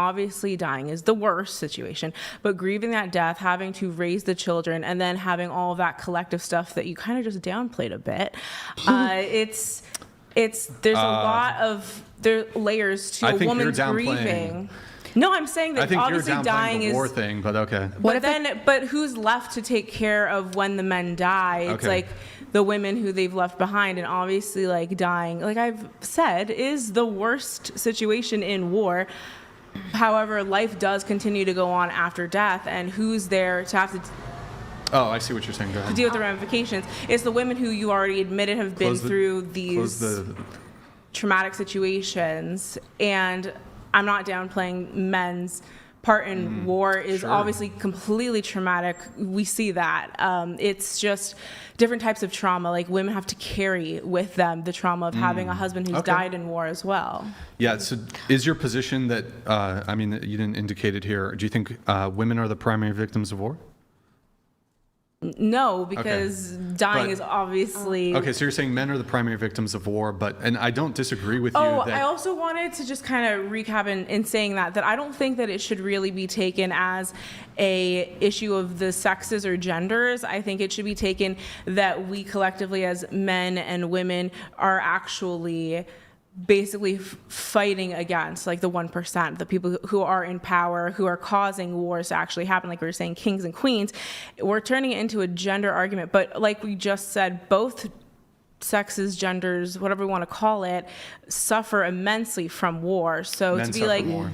obviously dying is the worst situation, but grieving that death, having to raise the children, and then having all of that collective stuff that you kind of just downplayed a bit, there's a lot of layers to a woman's grieving. No, I'm saying that obviously dying is the war thing, but okay. But who's left to take care of when the men die? It's like the women who they've left behind, and obviously like dying, like I've said, is the worst situation in war. However, life does continue to go on after death, and who's there to have to Oh, I see what you're saying. Go ahead. to deal with the ramifications? It's the women who you already admitted have been through these traumatic situations, and I'm not downplaying men's part in war is obviously completely traumatic. We see that. It's just different types of trauma. Like women have to carry with them the trauma of having a husband who's died in war as well. Yeah. So is your position that, I mean, you didn't indicate it here. Do you think women are the primary victims of war? No, because dying is obviously... Okay, so you're saying men are the primary victims of war, and I don't disagree with you. I also wanted to just kind of recap in saying that I don't think that it should really be taken as a issue of the sexes or genders. I think it should be taken that we collectively as men and women are actually basically fighting against like the 1%, the people who are in power, who are causing wars to actually happen. Like we were saying, kings and queens. We're turning it into a gender argument, but like we just said, both sexes, genders, whatever we want to call it, suffer immensely from war. So Men to be suffer like, more.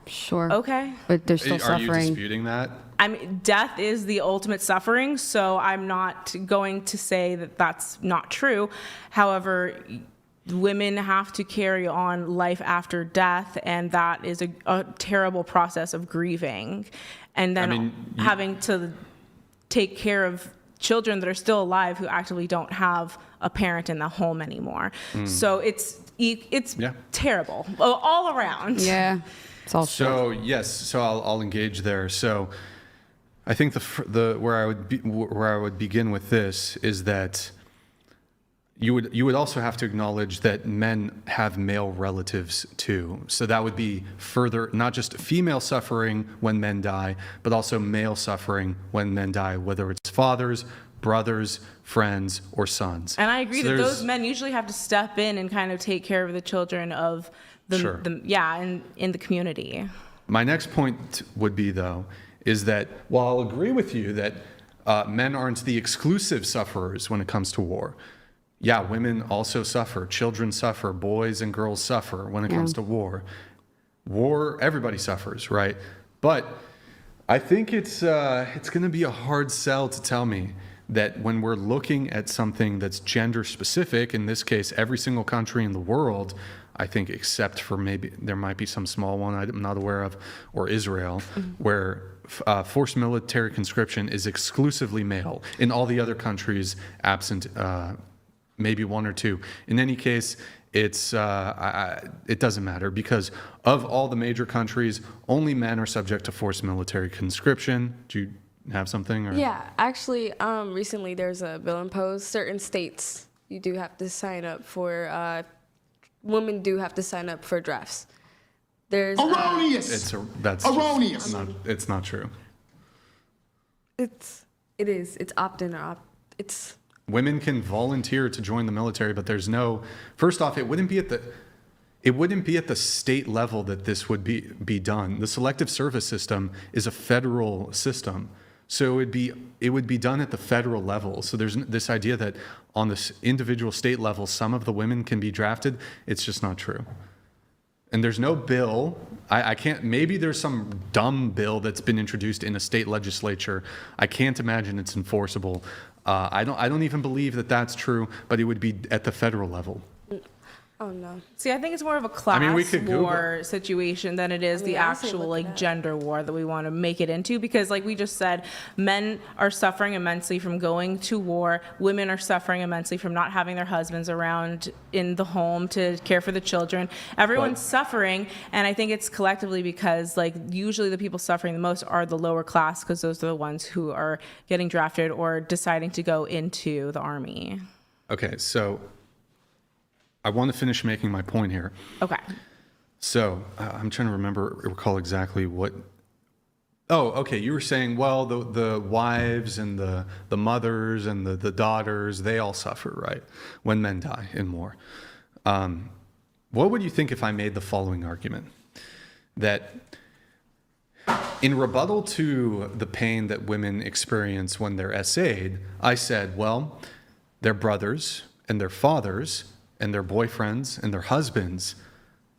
Sure. Okay. But they're still suffering. Are you disputing that? I mean, death is the ultimate suffering, so I'm not going to say that that's not true. However, women have to carry on life after death, and that is a terrible process of grieving. And then having to take care of children that are still alive who actively don't have a parent in the home anymore. So it's terrible all around. Yeah. It's all so I'll engage there. So I think where I would begin with this is that you would also have to acknowledge that men have male relatives too. So that would be further, not just female suffering when men die, but also male suffering when men die, whether it's fathers, brothers, friends, or sons. And I agree that those men usually have to step in and kind of take care of the children of in the community. My next point would be, though, is that while I'll agree with you that men aren't the exclusive sufferers when it comes to war, yeah, women also suffer. Children suffer. Boys and girls suffer when it comes to war. War, everybody suffers, right? But I think it's going to be a hard sell to tell me that when we're looking at something that's gender specific, in this case, every single country in the world, I think except for maybe there might be some small one I'm not aware of, or Israel, where forced military conscription is exclusively male. In all the other countries, absent maybe one or two. In any case, it doesn't matter because of all the major countries, only men are subject to forced military conscription. Do you have something? Or? Yeah, actually, recently there's a bill imposed. Certain states, you do have to sign up for, women do have to sign up for drafts. There's erroneous. That's erroneous. It's not true. It is. It's opt-in or it's. Women can volunteer to join the military, but there's no. First off, it wouldn't be at the state level that this would be done. The selective service system is a federal system, so it would be done at the federal level. So there's this idea that on this individual state level, some of the women can be drafted. It's just not true. And there's no bill. I can't. Maybe there's some dumb bill that's been introduced in a state legislature. I can't imagine it's enforceable. I don't even believe that that's true, but it would be at the federal level. Oh no. See, I think it's more of a class war situation than it is the actual gender war that we want to make it into, because like we just said, men are suffering immensely from going to war. Women are suffering immensely from not having their husbands around in the home to care for the children. Everyone's suffering, and I think it's collectively because like usually the people suffering the most are the lower class, because those are the ones who are getting drafted or deciding to go into the army. Okay, so I want to finish making my point here. Okay. So I'm trying to recall exactly what. Oh, okay. You were saying, well, the wives and the mothers and the daughters, they all suffer, right? When men die in war. What would you think if I made the following argument? That in rebuttal to the pain that women experience when they're essayed, I said, well, their brothers and their fathers and their boyfriends and their husbands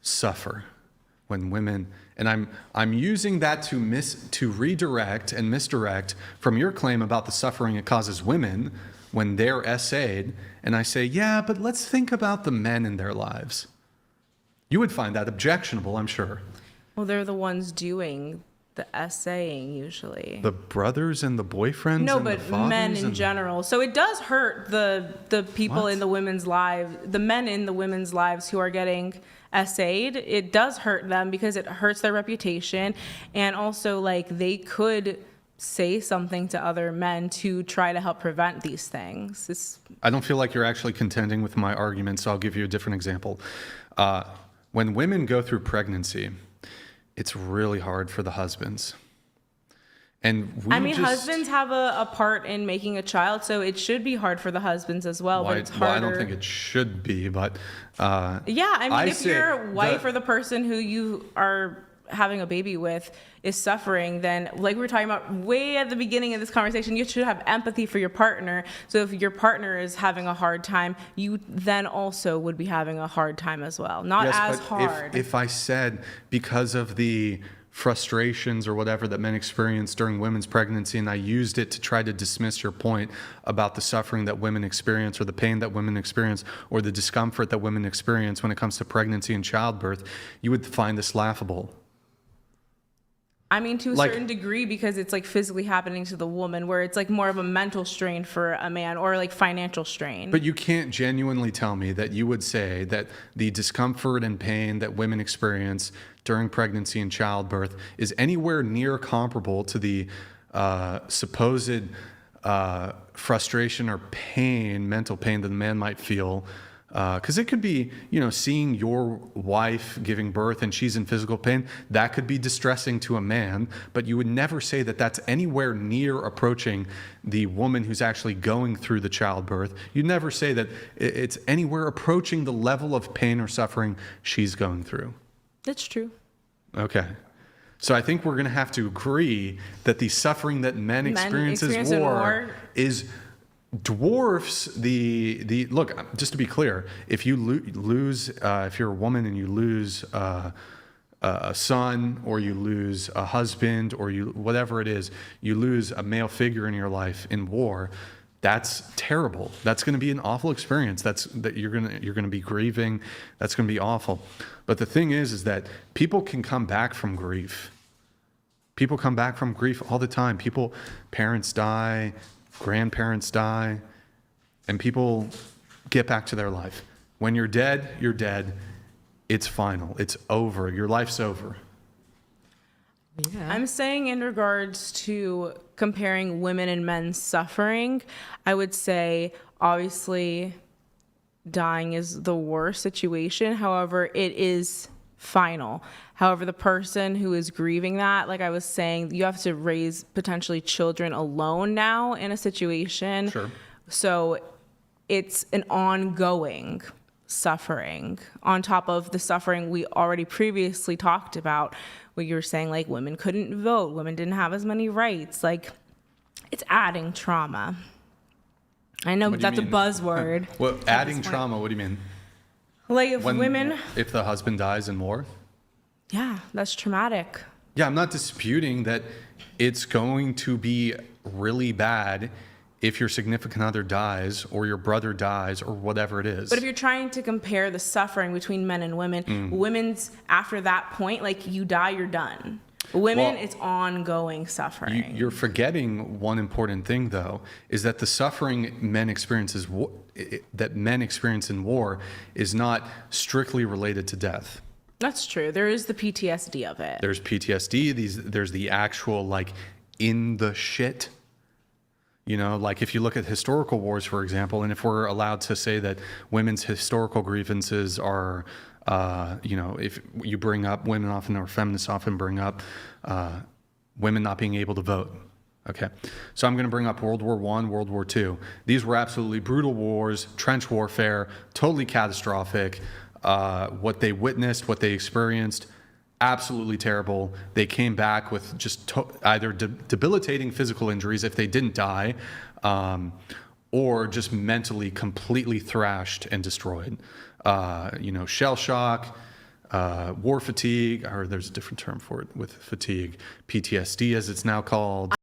suffer when women, and I'm using that to redirect and misdirect from your claim about the suffering it causes women when they're essayed, and I say, yeah, but let's think about the men in their lives. You would find that objectionable, I'm sure. Well, they're the ones doing the essaying usually. The brothers and the boyfriends No, and but the fathers men in and... general. So it does hurt the people What? in the women's lives, the men in the women's lives who are getting essayed. It does hurt them because it hurts their reputation, and also like they could say something to other men to try to help prevent these things. I don't feel like you're actually contending with my argument, so I'll give you a different example. When women go through pregnancy, it's really hard for the husbands. And husbands have a part in making a child, so it should be hard for the husbands as well, but it's harder. Well, I don't think it should be, but... yeah, I mean, if your wife the- or the person who you are having a baby with is suffering, then like we were talking about way at the beginning of this conversation, you should have empathy for your partner. So if your partner is having a hard time, you then also would be having a hard time as well. Not yes, as but hard. If I said because of the frustrations or whatever that men experience during women's pregnancy, and I used it to try to dismiss your point about the suffering that women experience or the pain that women experience or the discomfort that women experience when it comes to pregnancy and childbirth, you would find this laughable. I mean, to a certain degree, because it's like physically happening to the woman, where it's like more of a mental strain for a man or like financial strain. But you can't genuinely tell me that you would say that the discomfort and pain that women experience during pregnancy and childbirth is anywhere near comparable to the supposed frustration or pain, mental pain that the man might feel. Because it could be, seeing your wife giving birth and she's in physical pain, that could be distressing to a man, but you would never say that that's anywhere near approaching the woman who's actually going through the childbirth. You'd never say that it's anywhere approaching the level of pain or suffering she's going through. That's true. Okay. So I think we're going to have to agree that the suffering that men experience in war is... dwarfs the look. Just to be clear, if you lose, if you're a woman and you lose a son, or you lose a husband, or whatever it is, you lose a male figure in your life in war, that's terrible. That's going to be an awful experience. That you're going to be grieving. That's going to be awful. But the thing is that people can come back from grief. People come back from grief all the time. Parents die. Grandparents die, and people get back to their life. When you're dead, you're dead. It's final. It's over. Your life's over. Yeah. I'm saying in regards to comparing women and men's suffering, I would say obviously dying is the worst situation. However, it is final. However, the person who is grieving that, like I was saying, you have to raise potentially children alone now in a situation. Sure. So it's an ongoing suffering on top of the suffering we already previously talked about, where you were saying like women couldn't vote, women didn't have as many rights. Like, it's adding trauma. I know that's a buzzword. Well, adding trauma, what do you mean? Like if the husband dies in war? Yeah, that's traumatic. Yeah, I'm not disputing that it's going to be really bad if your significant other dies or your brother dies or whatever it is. But if you're trying to compare the suffering between men and women, women's after that point, like you die, you're done. Women, it's ongoing suffering. You're forgetting one important thing, though, is that the suffering men experience in war is not strictly related to death. That's true. There is the PTSD of it. There's PTSD. There's the actual, like, in the shit. Like if you look at historical wars, for example, and if we're allowed to say that women's historical grievances are If you bring up women often, or feminists often bring up women not being able to vote. Okay, so I'm going to bring up World War I, World War II. These were absolutely brutal wars, trench warfare, totally catastrophic. What they witnessed, what they experienced, absolutely terrible. They came back with just either debilitating physical injuries if they didn't die, or just mentally completely thrashed and destroyed. Shell shock, war fatigue, or there's a different term for it with fatigue, PTSD as it's now called.